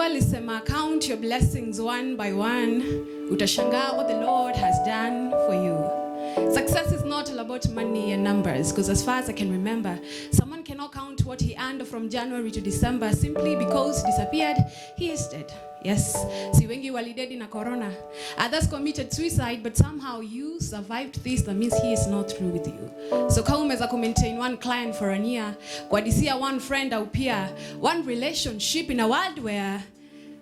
alisema count your blessings one by one. Utashangaa what the Lord has done for you. Success is not all about money and numbers, because as far as I can remember, someone cannot count what he earned from January to December simply because he disappeared. He is dead. Yes, si wengi walidedi na corona. Others committed suicide, but somehow you survived this. That means he is not through with you. So kama umeweza maintain one client for a year, kuadisia one friend au pia one relationship in a world where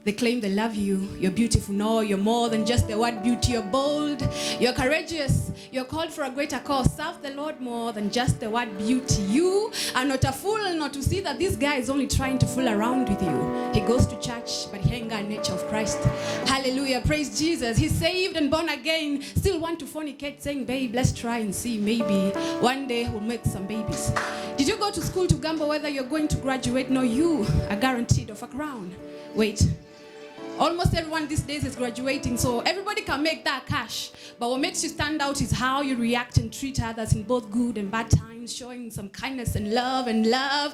they claim they love you, you're beautiful. No, you're more than just the word beauty. You're bold, you're courageous, you're called for a greater cause. Serve the Lord more than just the word beauty. You are not a fool not to see that this guy is only trying to fool around with you. He goes to church, but he ain't got nature of Christ. Hallelujah, praise Jesus. He's saved and born again, still want to fornicate, saying, babe, let's try and see. Maybe one day we'll make some babies. Did you go to school to gamble whether you're going to graduate? No, you are guaranteed of a crown. Wait. Almost everyone these days is graduating, so everybody can make that cash. But what makes you stand out is how you react and treat others in both good and bad times, showing some kindness and love. And love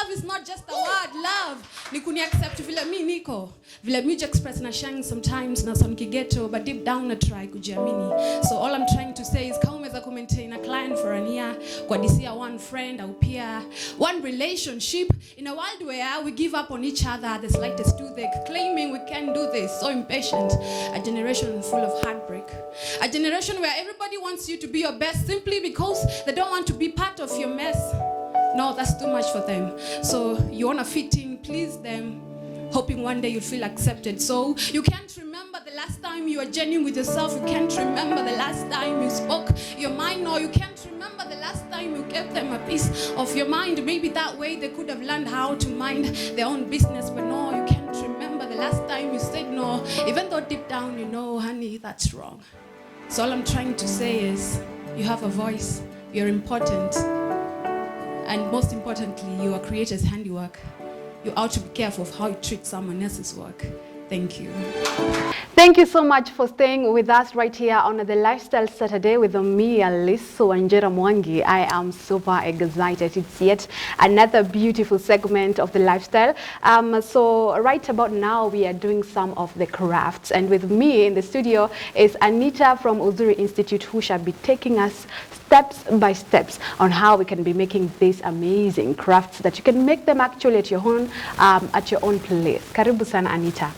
is not just a word. Love ni kuni accept vile mi niko, vile mi express na shine sometimes na some kigeto, but deep down na try kujiamini. So all I'm trying to say is kama umeweza maintain a client for a year, kuadisia one friend au pia one relationship in a world where we give up on each other at the slightest toothache, claiming we can do this, so impatient. A generation full of heartbreak. A generation where everybody wants you to be your best simply because they don't want to be part of your mess. No, that's too much for them. So you want to fit in, please them, hoping one day you'll feel accepted. So you can't remember the last time you were genuine with yourself. You can't remember the last time you spoke your mind. Or you can't remember the last time you gave them a piece of your mind. Maybe that way they could have learned how to mind their own business. But no, you can't remember the last time you said no, even though deep down you know, honey, that's wrong. So all I'm trying to say is you have a voice, you're important, and most importantly, you are Creator's handiwork. You ought to be careful of how you treat someone else's work. Thank you. Thank you so much for staying with us right here on the Lifestyle Saturday with me, Aliso Wanjera Mwangi. I am super excited. It's yet another beautiful segment of the lifestyle. So right about now, we are doing some of the crafts. And with me in the studio is Anita from Uzuri Institute, who shall be taking us steps by steps on how we can be making these amazing crafts that you can make them actually at your own place. Karibu sana, Anita.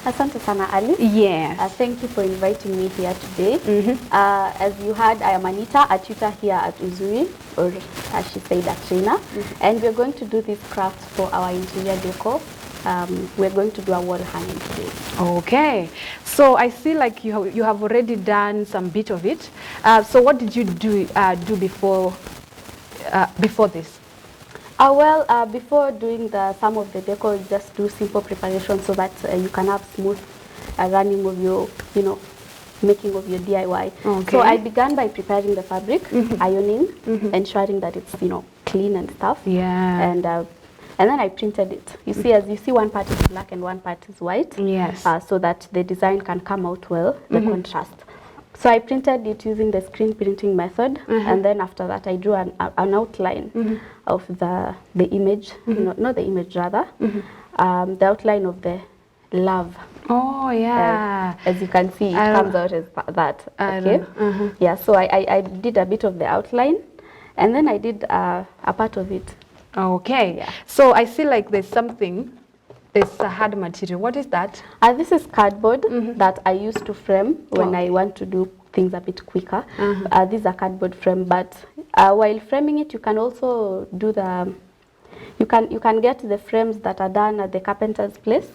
Asante sana, Ali. Yes. Thank you for inviting me here today. As you heard, I am Anita, a tutor here at Uzuri, or as she said, at China. And we're going to do these crafts for our interior decor. We're going to do a wall hanging today. Okay. So I see like you have already done some bit of it. So what did you do before this? Before doing some of the decor, just do simple preparation so that you can have smooth running of your, making of your DIY. Okay. So I began by preparing the fabric, ironing, ensuring that it's, clean and stuff. Yeah. And then I printed it. You see, as you see, one part is black and one part is white. Yes. So that the design can come out well, the contrast. So I printed it using the screen printing method, and then after that I drew an outline of the image, not the image rather, the outline of the love. Oh yeah. As you can see, it comes out as that. Okay. Yeah. So I did a bit of the outline, and then I did a part of it. Okay. Yeah. So I see like there's a hard material. What is that? This is cardboard that I use to frame when I want to do things a bit quicker. These are cardboard frame, but while framing it, you can also do you can get the frames that are done at the carpenter's place.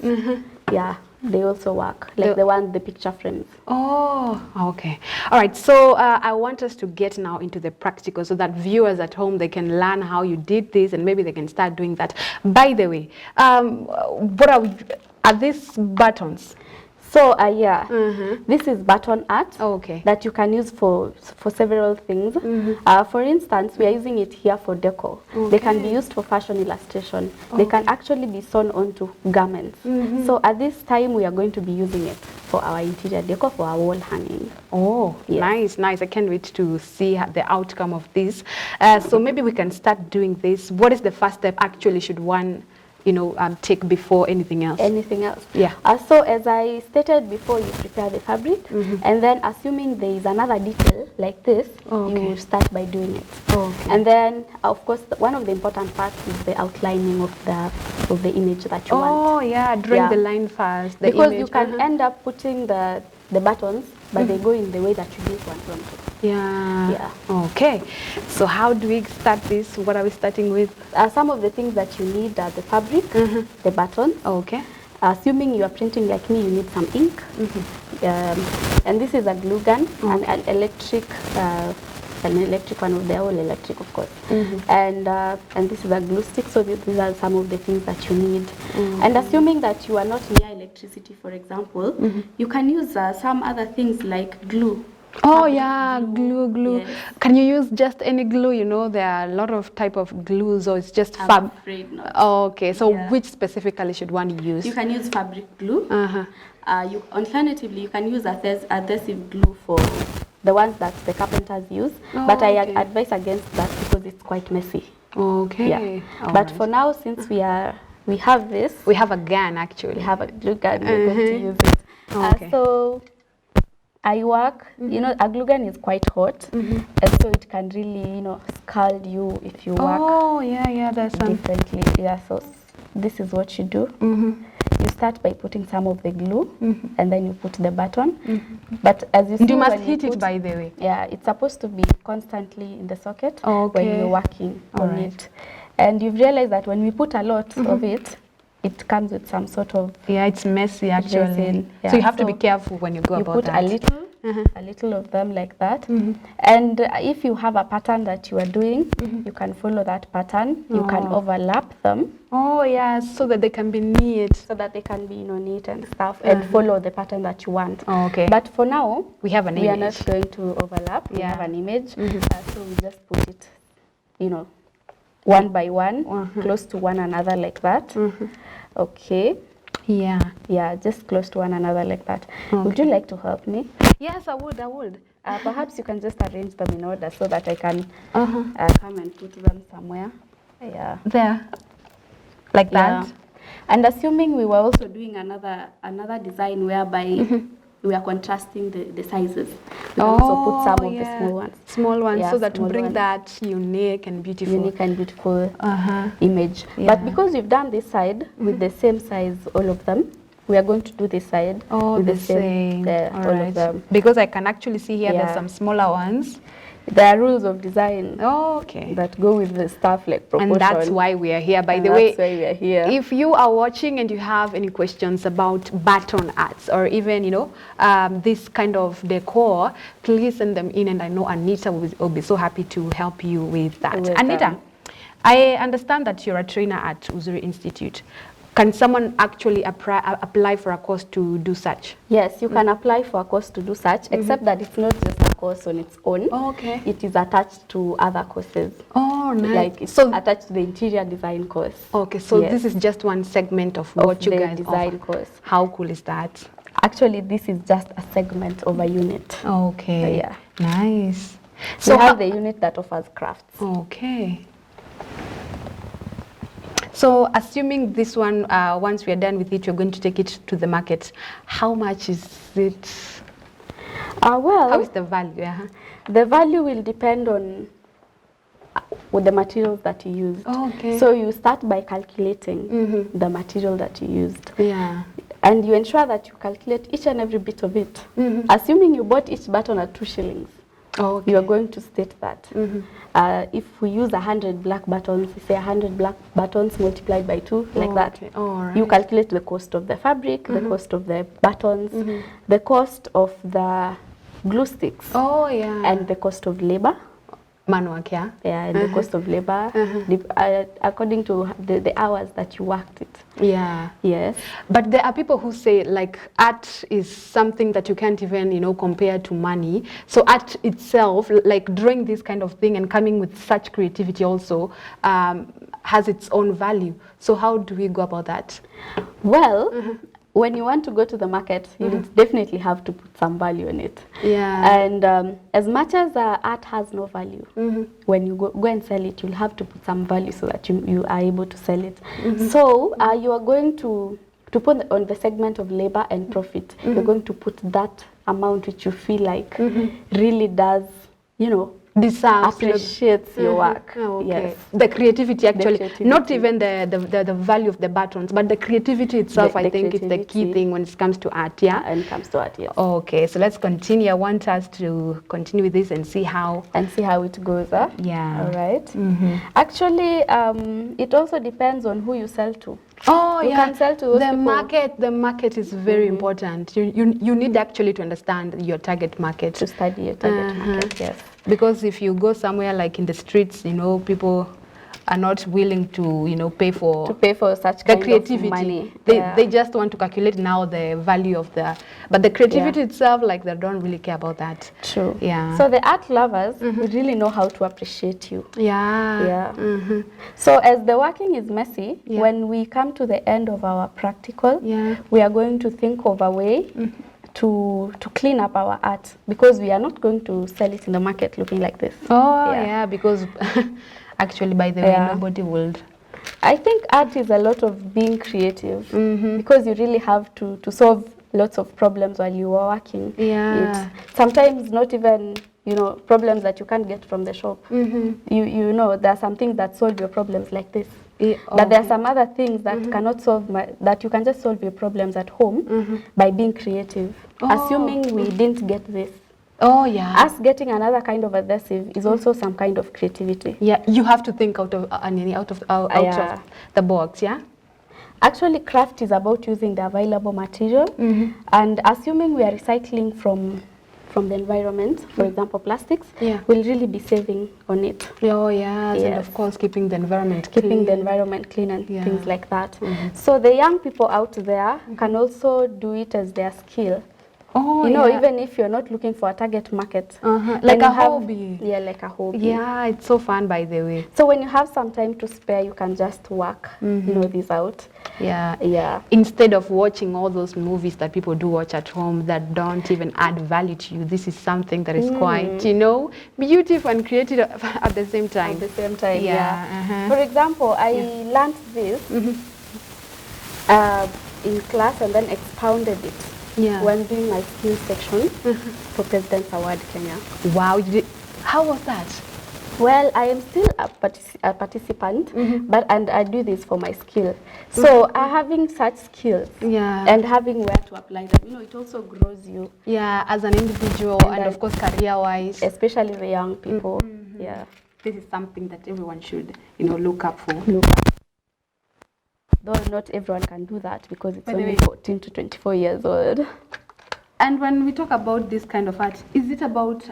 Yeah, they also work, like the picture frames. Oh, okay. All right. So I want us to get now into the practical so that viewers at home, they can learn how you did this and maybe they can start doing that. By the way, what are these buttons? So this is button art that you can use for several things. For instance, we are using it here for decor. They can be used for fashion illustration. They can actually be sewn onto garments. So at this time, we are going to be using it for our interior decor, for our wall hanging. Oh, yes. Nice. I can't wait to see the outcome of this. So maybe we can start doing this. What is the first step actually should one take before anything else? Anything else? Yeah. So as I stated before, you prepare the fabric, and then assuming there is another detail like this, you start by doing it. And then, of course, one of the important parts is the outlining of the image that you want. Oh yeah, drawing the line first. Because you can end up putting the buttons, but they go in the way that you didn't want them to. Yeah. Okay. So how do we start this? What are we starting with? Some of the things that you need are the fabric, the button. Okay. Assuming you are printing like me, you need some ink. And this is a glue gun, an electric one of they're all electric, of course. And this is a glue stick. So these are some of the things that you need. And assuming that you are not near electricity, for example, you can use some other things like glue. Oh yeah, glue. Yes. Can you use just any glue? There are a lot of type of glues, or it's just I'm afraid not. Oh, okay, so which specifically should one use? You can use fabric glue. Alternatively, you can use adhesive glue for the ones that the carpenters use. But I advise against that because it's quite messy. Okay. Yeah. But for now, since we have this. We have a gun actually. We have a glue gun. We're going to use it. So I work, a glue gun is quite hot, and so it can really, scald you if you work. Oh, yeah, that's differently. Yeah, so this is what you do. You start by putting some of the glue, and then you put the button. But as you see, you must heat it, by the way. Yeah, it's supposed to be constantly in the socket when you're working on it. And you've realized that when we put a lot of it, it comes with some sort of it's messy actually. So you have to be careful when you go about that. You put a little of them like that. And if you have a pattern that you are doing, you can follow that pattern. You can overlap them. Oh yeah, so that they can be neat. So that they can be neat and stuff, and follow the pattern that you want. Okay. But for now, we have an image. We are not going to overlap. We have an image. So we just put it, one by one, close to one another like that. Okay. Yeah, just close to one another like that. Would you like to help me? Yes, I would. Perhaps you can just arrange them in order so that I can come and put them somewhere. Yeah. There. Like that. And assuming we were also doing another design whereby we are contrasting the sizes. We can also put some of the small ones. Small ones, so that to bring that unique and beautiful. Image. But because we've done this side with the same size, all of them, we are going to do this side with the same all of them. Because I can actually see here there's some smaller ones. There are rules of design that go with the stuff like proportion. And that's why we are here. By the way, if you are watching and you have any questions about button arts or even, this kind of decor, please send them in, and I know Anita will be so happy to help you with that. Anita, I understand that you're a trainer at Uzuri Institute. Can someone actually apply for a course to do such? Yes, you can apply for a course to do such, except that it's not just a course on its own. It is attached to other courses. Oh, nice. Like it's attached to the interior design course. Okay, so this is just one segment of what you guys design course. How cool is that? Actually, this is just a segment of a unit. Okay. Yeah. Nice. So we have the unit that offers crafts. Okay. So assuming this one, once we are done with it, you're going to take it to the market. How much is it? How is the value? The value will depend on the materials that you used. Okay. So you start by calculating the material that you used. Yeah. And you ensure that you calculate each and every bit of it. Assuming you bought each button at 2 shillings. You are going to state that. If we use 100 black buttons, say 100 black buttons multiplied by 2, like that. You calculate the cost of the fabric, the cost of the buttons, the cost of the glue sticks, and the cost of labor. Manwork, and the cost of labor, according to the hours that you worked it. Yes. But there are people who say like art is something that you can't even, compare to money. So art itself, like drawing this kind of thing and coming with such creativity also has its own value. So how do we go about that? Well, when you want to go to the market, you definitely have to put some value in it. Yeah. And as much as art has no value, when you go and sell it, you'll have to put some value so that you are able to sell it. So you are going to put on the segment of labor and profit. You're going to put that amount which you feel like really does, you know, deserves, appreciates your work. Okay. Yes. The creativity actually, creativity. not even the value of the buttons, but the creativity itself. I think it's the key thing when it comes to art. Yeah. When it comes to art, yes. Okay, so let's continue. I want us to continue with this and see how it goes. Huh? Yeah. All right. Actually, it also depends on who you sell to. Oh, you can sell to those people. The market is very important. You need actually to understand your target market. To study your target market, yes. Because if you go somewhere like in the streets, you know, people are not willing to, you know, pay for such the kind creativity. of money. They just want to calculate now the value of but the creativity itself, like, they don't really care about that. True. Yeah. So the art lovers, we really know how to appreciate you. Yeah. Yeah. So as the working is messy, when we come to the end of our practical, we are going to think of a way to clean up our art, because we are not going to sell it in the market looking like this. Oh, yeah, because actually, by the way, nobody would. I think art is a lot of being creative, because you really have to solve lots of problems while you are working. Yeah. Sometimes not even, you know, problems that you can't get from the shop. You know, there are some things that solve your problems like this. But there are some other things that cannot solve that you can just solve your problems at home by being creative. Assuming we didn't get this. Oh, yeah. Us getting another kind of adhesive is also some kind of creativity. Yeah, you have to think out of the box, yeah? Actually, craft is about using the available material, and assuming we are recycling from the environment, for example, plastics, we'll really be saving on it. Oh, yeah, and of course, keeping the environment clean and things like that. So the young people out there can also do it as their skill. Oh, you know, even if you're not looking for a target market. Like a hobby. Yeah, like a hobby. Yeah, it's so fun, by the way. So when you have some time to spare, you can just work, you know, this out. Yeah. Instead of watching all those movies that people do watch at home that don't even add value to you, this is something that is quite, you know, beautiful and creative at the same time. At the same time, yeah. For example, I learned this in class and then expounded it. When doing my skills section for President's Award Kenya. Wow, how was that? Well, I am still a participant, and I do this for my skill. So having such skills and having where to apply them, you know, it also grows you. Yeah, as an individual and of course career-wise. Especially the young people. Yeah. This is something that everyone should, you know, look up for. Though not everyone can do that because it's only 14 to 24 years old. And when we talk about this kind of art, is it about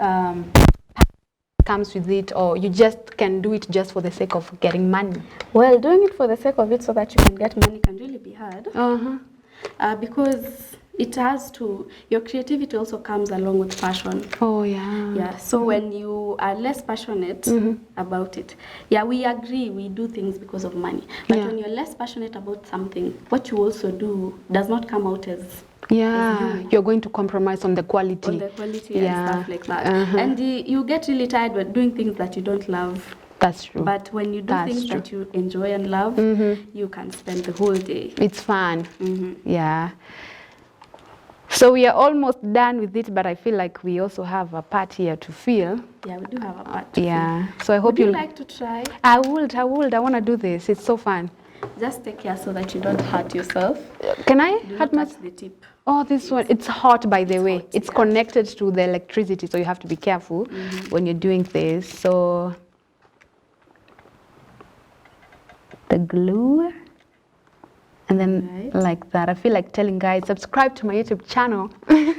comes with it, or you just can do it just for the sake of getting money? Well, doing it for the sake of it so that you can get money can really be hard. Because it has to, your creativity also comes along with passion. Oh, yeah. Yeah, so when you are less passionate about it, we agree, we do things because of money. But when you're less passionate about something, what you also do does not come out as you're going to compromise on the quality. On the quality and stuff like that. And you get really tired with doing things that you don't love. That's true. But when you do things that you enjoy and love, you can spend the whole day. It's fun. Yeah. So we are almost done with it, but I feel like we also have a part here to fill. Yeah, we do have a part to fill. So I hope you'd like to try. I would. I want to do this. It's so fun. Just take care so that you don't hurt yourself. Can I hurt the tip? Oh, this one. It's hot, by the way. It's connected to the electricity, so you have to be careful when you're doing this. So the glue. And then like that, I feel like telling guys, subscribe to my YouTube channel. Welcome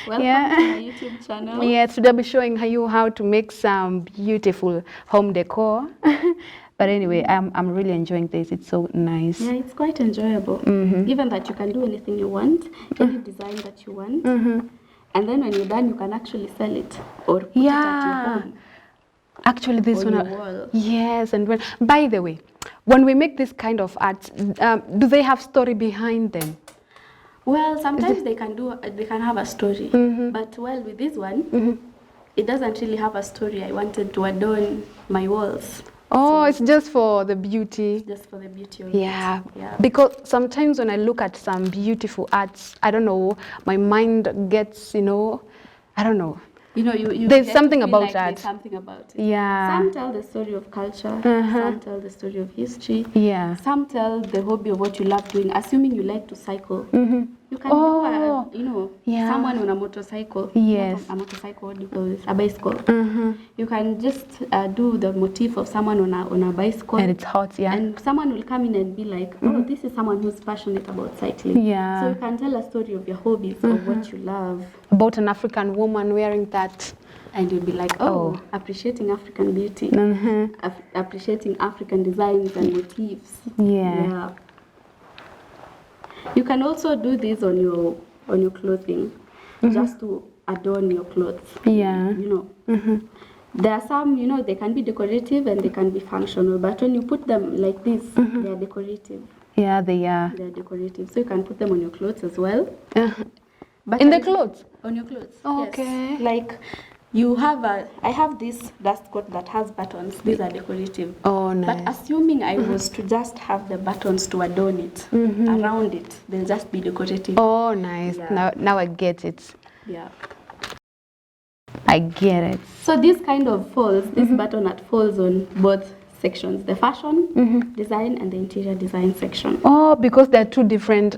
to my YouTube channel. Yes, today I'll be showing you how to make some beautiful home decor. But anyway, I'm really enjoying this. It's so nice. Yeah, it's quite enjoyable. Given that you can do anything you want, any design that you want. And then when you're done, you can actually sell it or put it at your home. Actually, this on one. Your wall. Yes, and by the way, when we make this kind of art, do they have story behind them? Well, sometimes they can have a story, but well, with this one, it doesn't really have a story. I wanted to adorn my walls. Oh, so it's just for the beauty. Just for the beauty of yeah. it. Yeah. Because sometimes when I look at some beautiful arts, I don't know, my mind gets, I don't know. There's something about like that. There's something about it. Yeah. Some tell the story of culture. Some tell the story of history. Yeah. Some tell the hobby of what you love doing. Assuming you like to cycle, you can do someone on a motorcycle. Yes. Not a motorcycle. What do you call this? A bicycle. You can just do the motif of someone on a bicycle. And it's hot, yeah. And someone will come in and be like, oh, this is someone who's passionate about cycling. Yeah. So you can tell a story of your hobbies, of what you love. About an African woman wearing that. And you'll be like, appreciating African beauty, appreciating African designs and motifs. Yeah. You can also do this on your clothing, just to adorn your clothes. Yeah. There are some, they can be decorative and they can be functional, but when you put them like this, they are decorative. Yeah, they are. They are decorative, so you can put them on your clothes as well. But in the clothes? On your clothes. Oh, yes. okay. Like I have this dust coat that has buttons. These are decorative. Oh, nice. But assuming I was to just have the buttons to adorn it, around it, they'll just be decorative. Oh, nice. Yeah. Now I get it. Yeah. I get it. So this kind of falls, this buttonette falls on both sections, the fashion design and the interior design section. Oh, because they're two different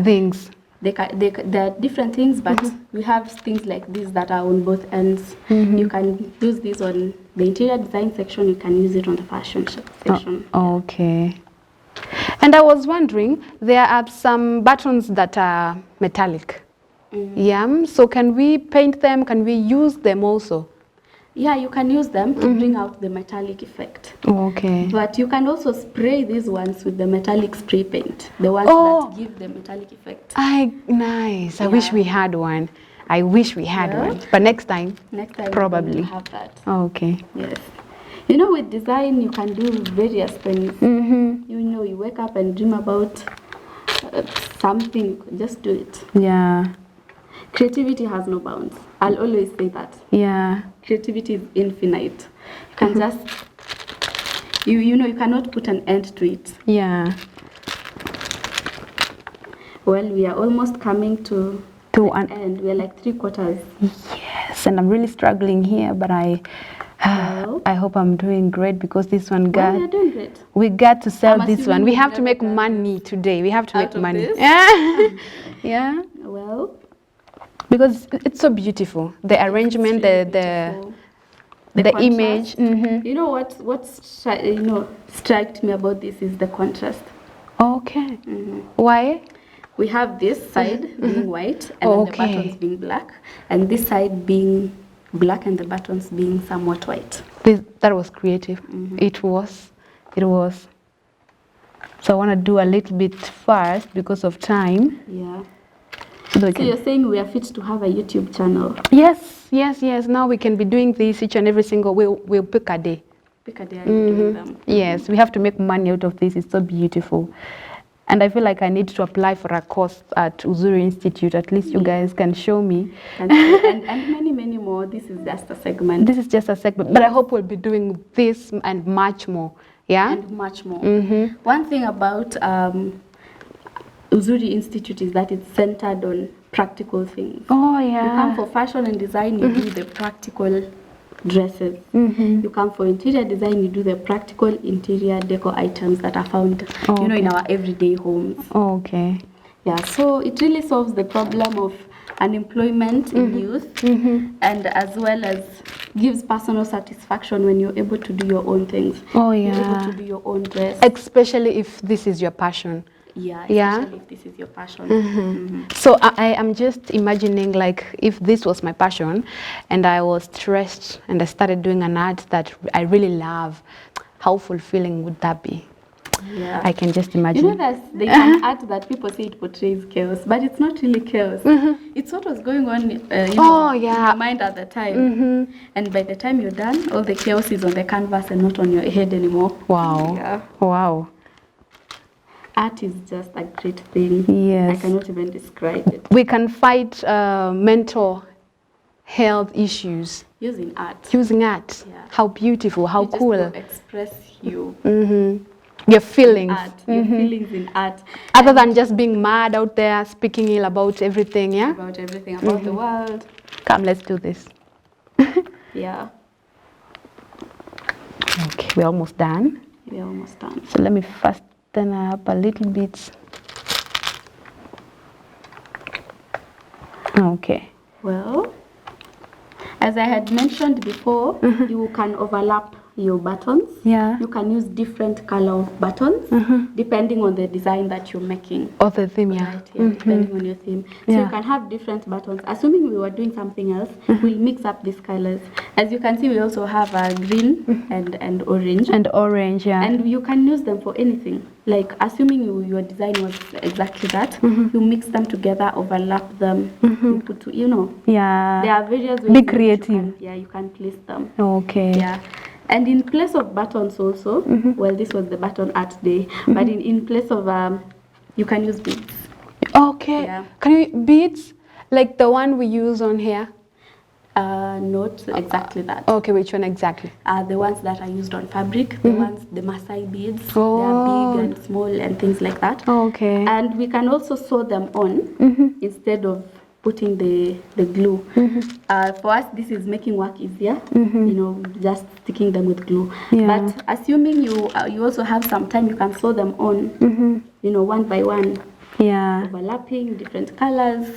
things. They are different things, but we have things like this that are on both ends. You can use this on the interior design section, you can use it on the fashion section. Oh, okay. And I was wondering, there are some buttons that are metallic. Yeah, so can we paint them? Can we use them also? Yeah, you can use them to bring out the metallic effect. Okay. But you can also spray these ones with the metallic spray paint, the ones that give the metallic effect. Nice. I wish we had one. I wish we had one. But next time probably we'll have that. Okay. Yes. With design, you can do various things. You wake up and dream about something, just do it. Yeah. Creativity has no bounds. I'll always say that. Yeah. Creativity is infinite. You can just, you cannot put an end to it. Yeah. Well, we are almost coming to an end. We're like 3/4. Yes, and I'm really struggling here, but I hope I'm doing great because this one you're doing great. We got to sell this one. We have to make money today. We have to make money. Yeah. Yeah. Well, because it's so beautiful. The arrangement, the image. You know what struck me about this is the contrast. Okay. Why? We have this side being white and then the buttons being black, and this side being black and the buttons being somewhat white. That was creative. It was. So I want to do a little bit fast because of time. Yeah. So you're saying we are fit to have a YouTube channel? Yes. Now we can be doing this each and every single. We'll pick a day. Doing them. Yes, we have to make money out of this. It's so beautiful. And I feel like I need to apply for a course at Uzuri Institute. At least you guys can show me. And many more. This is just a segment. But I hope we'll be doing this and much more. Yeah? And much more. One thing about Uzuri Institute is that it's centered on practical things. Oh, yeah. You come for fashion and design, you do the practical dresses. You come for interior design, you do the practical interior decor items that are found, in our everyday homes. Okay. Yeah, so it really solves the problem of unemployment in youth, and as well as gives personal satisfaction when you're able to do your own things. Oh, yeah. You're able to do your own dress. Especially if this is your passion. Yeah, especially if this is your passion. So I am just imagining, like, if this was my passion and I was stressed and I started doing an art that I really love, how fulfilling would that be? Yeah. I can just imagine. There's an art that people say it portrays chaos, but it's not really chaos. It's what was going on in your mind at the time. And by the time you're done, all the chaos is on the canvas and not on your head anymore. Wow. Yeah. Wow. art is just a great thing. Yes. I cannot even describe it. We can fight mental health issues Using art. Using art. Yeah. How beautiful, how you cool. Just to express you. Your feelings. Art. Your feelings in art. Other than just being mad out there, speaking ill about everything, yeah? About everything, about the world. Come, let's do this. Yeah. Okay, we're almost done. We're almost done. So let me fasten up a little bit. Okay. Well, as I had mentioned before, you can overlap your buttons. Yeah. You can use different color of buttons depending on the design that you're making. Or the theme, yeah. Right, yeah, depending on your theme. So Yeah. you can have different buttons. Assuming we were doing something else, we'll mix up these colors. As you can see, we also have a green and orange. And orange, yeah. And you can use them for anything. Like assuming your design was exactly that, you mix them together, overlap them, you put, Yeah. there are various ways Be in which creative. you can place them. Okay. Yeah. And in place of buttons also, well, this was the button art day, but in place of, you can use beads. Okay. Yeah. Can you beads like the one we use on here? Not exactly that. Okay, which one exactly? The ones that are used on fabric, the Maasai beads, Oh. they are big and small and things like that. Okay. And we can also sew them on instead of putting the glue. For us, this is making work easier, just sticking them with glue. Yeah. But assuming you also have some time, you can sew them on, one by one, Yeah. overlapping, different colors,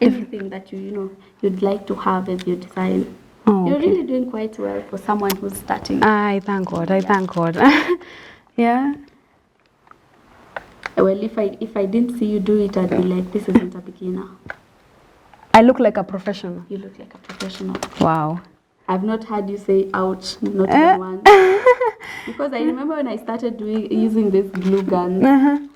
anything that you'd like to have as your design. Oh, You're okay. really doing quite well for someone who's starting. I thank God. I thank God. Yeah. Well, if I didn't see you do it, I'd be like, this isn't a beginner. I look like a professional. You look like a professional. Wow. I've not heard you say ouch, not even once. Because I remember when I started using this glue gun,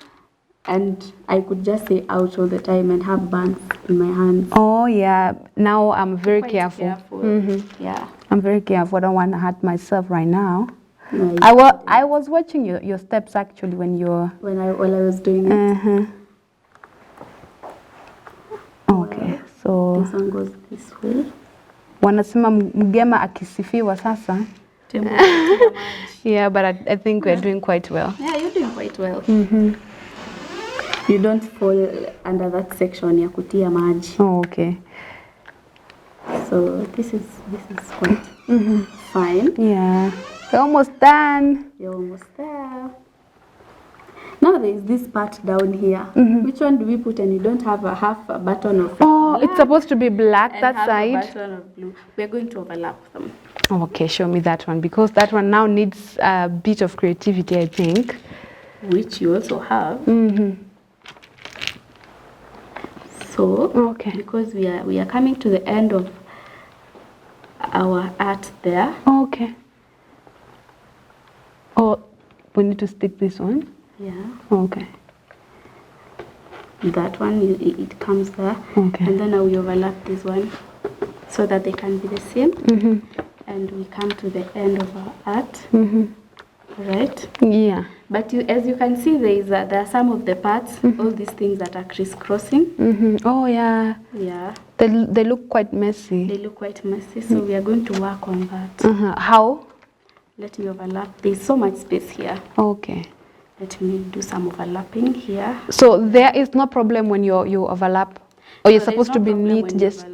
and I could just say ouch all the time and have burns in my hands. Oh yeah. Now I'm very careful. Yeah. I'm very careful. I don't want to hurt myself right now. No, I was watching your steps actually when you're. While I was doing it. Okay, so This one goes this way. wanasema mgema akisifiwa sasa. Tembo kutia maji. Yeah, but I think we're doing quite well. Yeah, you're doing quite well. You don't fall under that section ya kutia maji. Oh, okay. So this is quite fine. Yeah, we're almost done. You're almost there. Now there is this part down here. Which one do we put? And you don't have a half a button of Oh, it's supposed to be black and that half side. a button of blue. We're going to overlap them. Okay, show me that one because that one now needs a bit of creativity, I think. Which you also have. So, Okay. because we are coming to the end of our art there. Okay. Oh, we need to stick this one. Yeah. Okay. That one, it comes there. Okay. And then now we overlap this one so that they can be the same. And we come to the end of our art. Right? Yeah. But as you can see, there are some of the parts, all these things that are crisscrossing. Oh, yeah. Yeah. They look quite messy. They look quite messy, so we are going to work on that. How? Let me overlap. There's so much space here. Okay. Let me do some overlapping here. So there is no problem when you overlap? Or you're supposed to be neat just...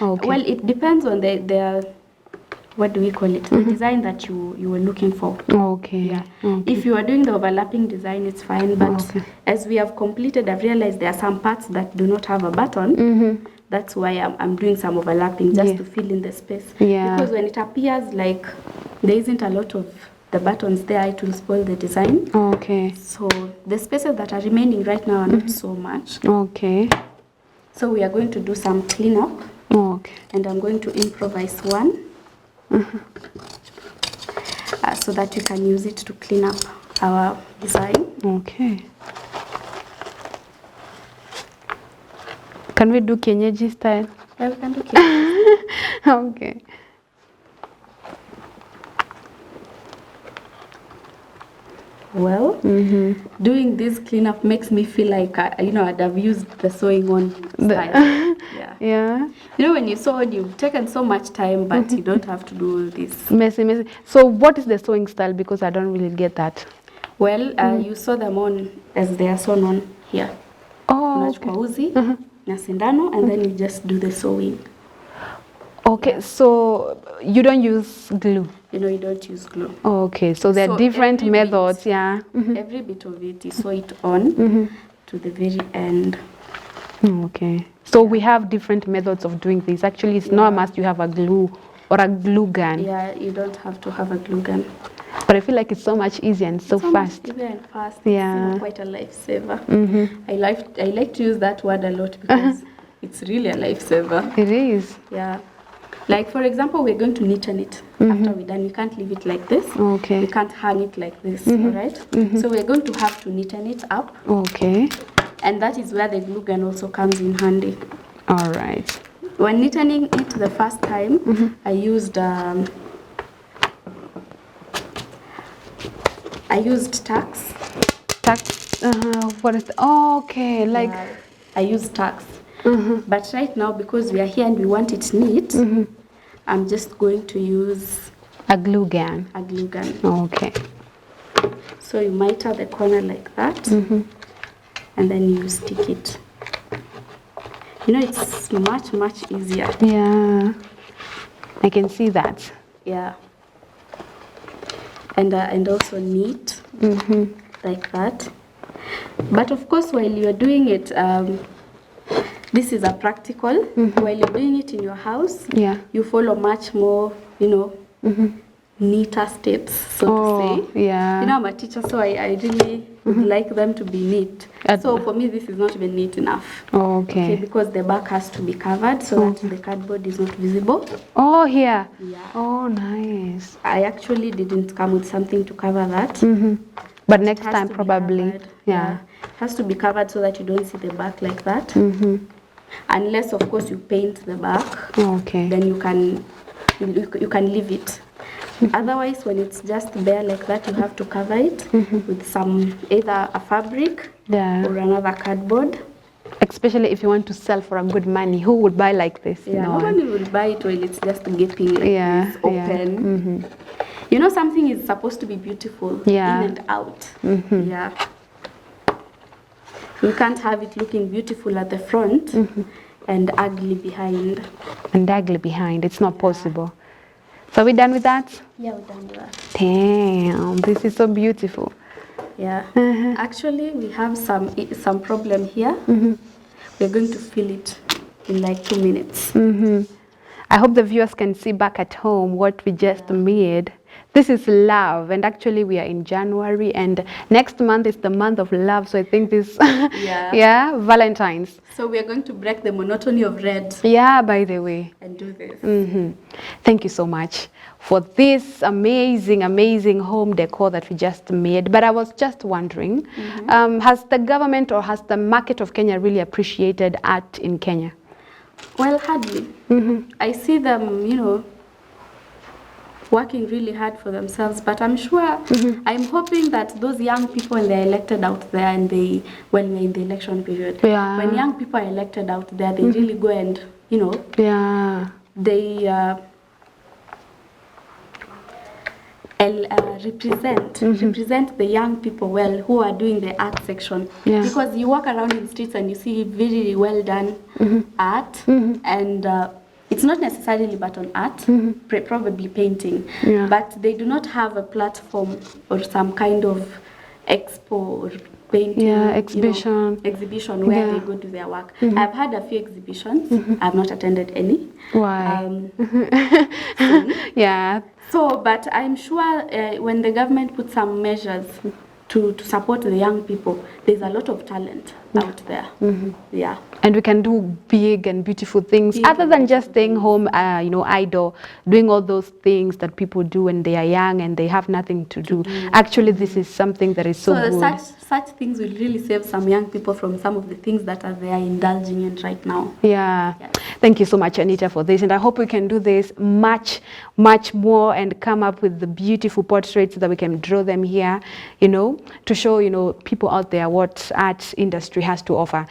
Okay. Well, it depends on the what do we call it? The design that you were looking for. Okay. Yeah. Okay. If you are doing the overlapping design, it's fine. But as we have completed, I've realized there are some parts that do not have a button. That's why I'm doing some overlapping just to fill in the space. Yeah. Because when it appears like there isn't a lot of the buttons there, it will spoil the design. Okay. So the spaces that are remaining right now are not so much. Okay. So we are going to do some cleanup. Okay. And I'm going to improvise one. So that you can use it to clean up our design. Okay. Can we do kienyeji style? Yeah, we can do kienyeji. Okay. Well, doing this cleanup makes me feel like, I'd have used the sewing on style. Yeah. Yeah. You know, when you sew, you've taken so much time, but you don't have to do all this. Messy. So what is the sewing style? Because I don't really get that. Well, you sew them on as they are sewn on here. Oh, Unachukua uzi na sindano, and then you just do the sewing. Okay, so you don't use glue? You don't use glue. Okay, so there are different methods, yeah. Every bit of it, you sew it on to the very end. Okay, so we have different methods of doing this. Actually, it's not a must you have a glue or a glue gun. Yeah, you don't have to have a glue gun. But I feel like it's so much easier and so fast. Much easier and fast. Yeah. It's quite a lifesaver. I like to use that word a lot because it's really a lifesaver. It is. Yeah. Like, for example, we're going to knit on it after we're done. We can't leave it like this. Okay. We can't hang it like this, all right? So we're going to have to knit it up. Okay. And that is where the glue gun also comes in handy. All right. When knitting it the first time, I used tacks. Tacks? What is the, oh, okay, like... Yeah, I use tacks. But right now, because we are here and we want it neat, I'm just going to use a glue gun. A glue gun. Okay. So you miter the corner like that, and then you stick it. It's much, much easier. Yeah, I can see that. Yeah. And also neat, like that. But of course, while you're doing it, this is a practical. While you're doing it in your house, you follow much more, neater steps, so to say. Yeah. I'm a teacher, so I really would like them to be neat. So for me, this is not even neat enough. Okay. Because the back has to be covered so that the cardboard is not visible. Oh, here. Yeah. Oh, nice. I actually didn't come with something to cover that. But next time, probably. Yeah. It has to be covered so that you don't see the back like that. Unless, of course, you paint the back. Okay. Then you can leave it. Otherwise, when it's just bare like that, you have to cover it with some, either a fabric or another cardboard. Especially if you want to sell for a good money. Who would buy like this? Yeah, nobody will buy it when it's just gaping like this, open. Something is supposed to be beautiful in and out. Yeah. You can't have it looking beautiful at the front and ugly behind. And ugly behind. It's not possible. So are we done with that? Yeah, we're done with that. Damn, this is so beautiful. Yeah. Actually, we have some problem here. We're going to fill it in like 2 minutes. I hope the viewers can see back at home what we just made. This is love, and actually we are in January, and next month is the month of love, so I think this, Valentine's. So we are going to break the monotony of red. Yeah, by the way. And do this. Thank you so much for this amazing, amazing home decor that we just made. But I was just wondering, has the government or has the market of Kenya really appreciated art in Kenya? Well, hardly. I see them, working really hard for themselves, but I'm sure, I'm hoping that those young people, when they're elected out there and when we're in the election period, when young people are elected out there, they really go and, they represent the young people well who are doing the art section. Because you walk around in streets and you see very well done art, and it's not necessarily but on art, probably painting, but they do not have a platform or some kind of expo or painting exhibition where they go do their work. I've had a few exhibitions. I've not attended any. Why? So, but I'm sure when the government puts some measures to support the young people, there's a lot of talent out there. Yeah. And we can do big and beautiful things other than just staying home, idle, doing all those things that people do when they are young and they have nothing to do. Actually, this is something that is so good. Such things will really save some young people from some of the things that they are indulging in right now. Yeah. Yes. Thank you so much, Anita, for this. And I hope we can do this much more and come up with the beautiful portraits so that we can draw them here, to show, people out there what art industry has to offer.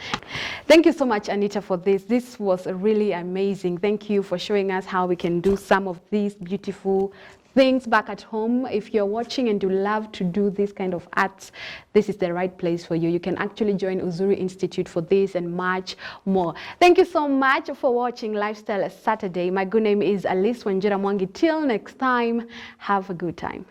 Thank you so much, Anita, for this. This was really amazing. Thank you for showing us how we can do some of these beautiful things back at home. If you're watching and you love to do this kind of arts, this is the right place for you. You can actually join Uzuri Institute for this and much more. Thank you so much for watching Lifestyle Saturday. My good name is Alice Wanjira Mwangi. Till next time, have a good time.